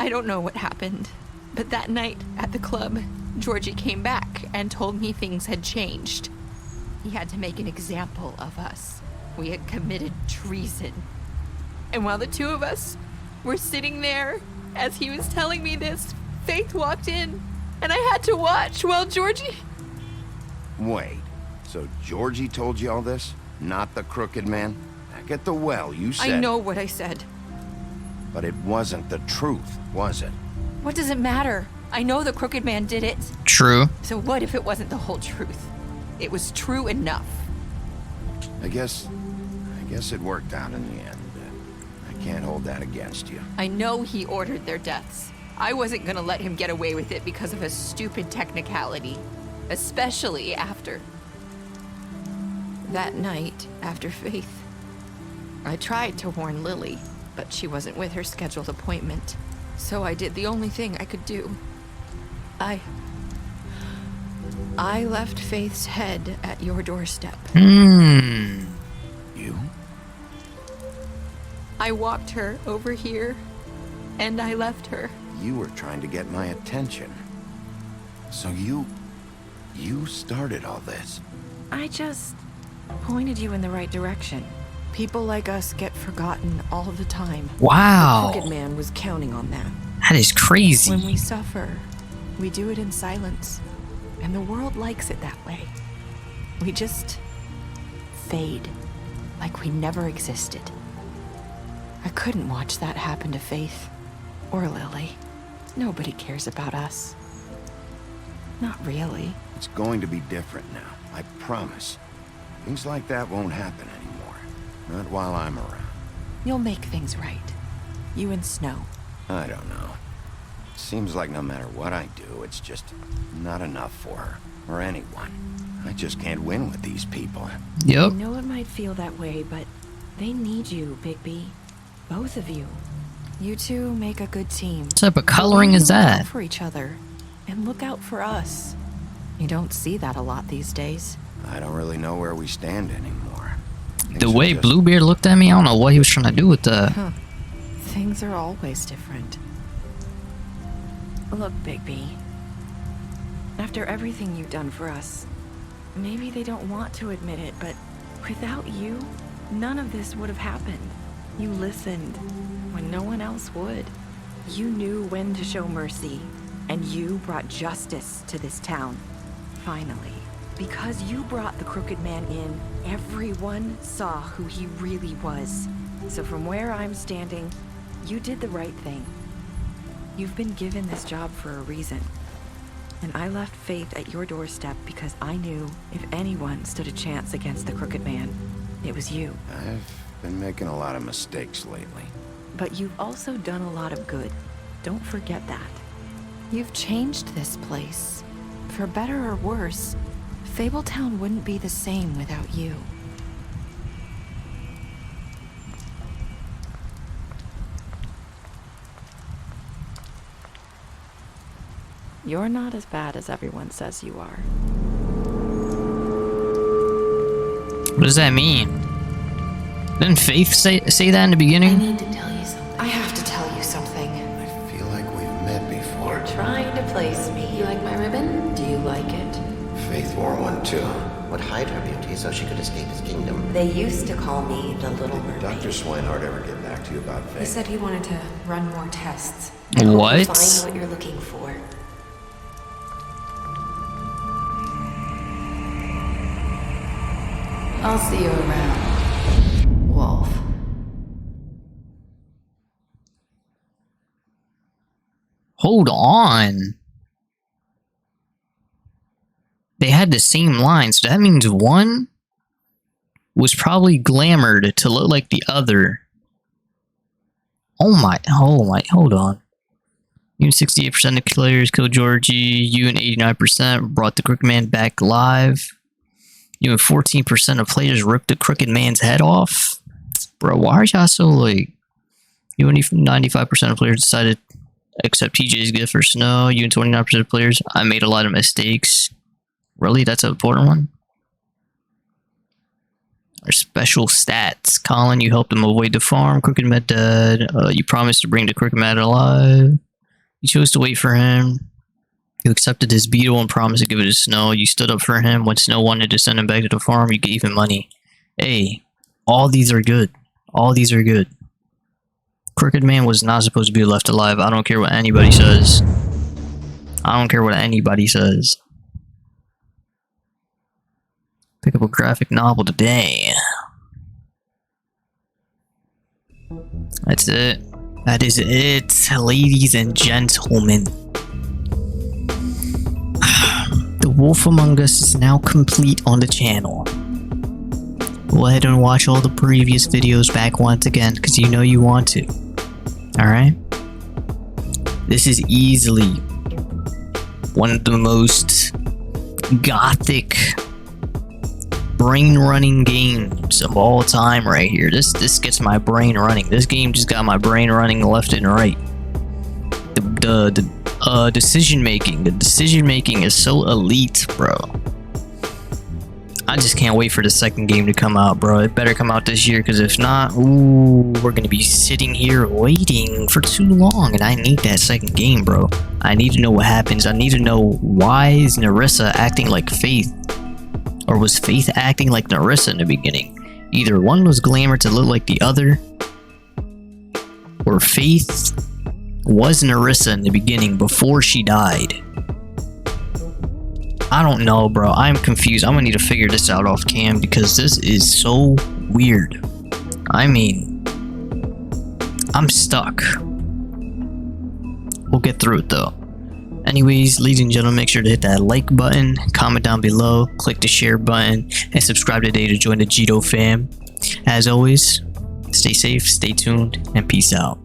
I don't know what happened, but that night at the club, Georgie came back and told me things had changed. He had to make an example of us. We had committed treason. And while the two of us were sitting there, as he was telling me this, Faith walked in, and I had to watch while Georgie... Wait, so Georgie told you all this? Not the Crooked Man? Back at the well, you said... I know what I said. But it wasn't the truth, was it? What does it matter? I know the Crooked Man did it. True. So what if it wasn't the whole truth? It was true enough. I guess it worked out in the end. I can't hold that against you. I know he ordered their deaths. I wasn't gonna let him get away with it because of a stupid technicality. Especially after... that night, after Faith. I tried to warn Lily, but she wasn't with her scheduled appointment. So I did the only thing I could do. I left Faith's head at your doorstep. You? I walked her over here, and I left her. You were trying to get my attention. So you started all this. I just pointed you in the right direction. People like us get forgotten all the time. Wow. The Crooked Man was counting on that. That is crazy. When we suffer, we do it in silence. And the world likes it that way. We just fade, like we never existed. I couldn't watch that happen to Faith or Lily. Nobody cares about us. Not really. It's going to be different now, I promise. Things like that won't happen anymore. Not while I'm around. You'll make things right. You and Snow. I don't know. Seems like no matter what I do, it's just not enough for her, or anyone. I just can't win with these people. Yep. I know it might feel that way, but they need you, Bigby. Both of you. You two make a good team. What type of coloring is that? Look out for each other, and look out for us. You don't see that a lot these days. I don't really know where we stand anymore. The way Bluebeard looked at me, I don't know what he was trying to do with that. Huh. Things are always different. Look, Bigby. After everything you've done for us, maybe they don't want to admit it, but without you, none of this would have happened. You listened when no one else would. You knew when to show mercy, and you brought justice to this town. Finally. Because you brought the Crooked Man in, everyone saw who he really was. So from where I'm standing, you did the right thing. You've been given this job for a reason. And I left Faith at your doorstep because I knew if anyone stood a chance against the Crooked Man, it was you. I've been making a lot of mistakes lately. But you've also done a lot of good. Don't forget that. You've changed this place. For better or worse, Fabletown wouldn't be the same without you. You're not as bad as everyone says you are. What does that mean? Didn't Faith say that in the beginning? I need to tell you something. I have to tell you something. I feel like we've met before. You're trying to place me. You like my ribbon? Do you like it? Faith wore one too. Would hide her beauty so she could escape his kingdom. They used to call me the Little Mermaid. Dr. Swinehart ever get back to you about He Faith? said he wanted to run more tests. What? Find what you're looking for. I'll see you around, Wolf. Hold on. They had the same lines. So that means one was probably glamored to look like the other. Oh my, hold on. You and 68% of players killed Georgie. You and 89% brought the Crooked Man back alive. You and 14% of players ripped the Crooked Man's head off. Bro, why are y'all so like... You and 95% of players decided to accept TJ's gift for Snow. You and 29% of players, I made a lot of mistakes. Really? That's an important one? Our special stats. Colin, you helped him avoid the farm. Crooked Man dead. You promised to bring the Crooked Man alive. You chose to wait for him. You accepted his beetle and promised to give it to Snow. You stood up for him. When Snow wanted to send him back to the farm, you gave him money. Hey, all these are good. All these are good. Crooked Man was not supposed to be left alive. I don't care what anybody says. I don't care what anybody says. Pick up a graphic novel today. That's it. That is it, ladies and gentlemen. The Wolf Among Us is now complete on the channel. Go ahead and watch all the previous videos back once again, because you know you want to. Alright? This is easily one of the most gothic, brain-running games of all time right here. This gets my brain running. This game just got my brain running left and right. The decision making is so elite, bro. I just can't wait for the second game to come out, bro. It better come out this year, because if not, ooh, we're gonna be sitting here waiting for too long, and I need that second game, bro. I need to know what happens. I need to know, why is Nerissa acting like Faith? Or was Faith acting like Nerissa in the beginning? Either one was glamour to look like the other, or Faith was Nerissa in the beginning before she died. I don't know, bro. I'm confused. I'm gonna need to figure this out off cam, because this is so weird. I mean, I'm stuck. We'll get through it though. Anyways, ladies and gentlemen, make sure to hit that like button, comment down below, click the share button, and subscribe today to join the Jito fam. As always, stay safe, stay tuned, and peace out.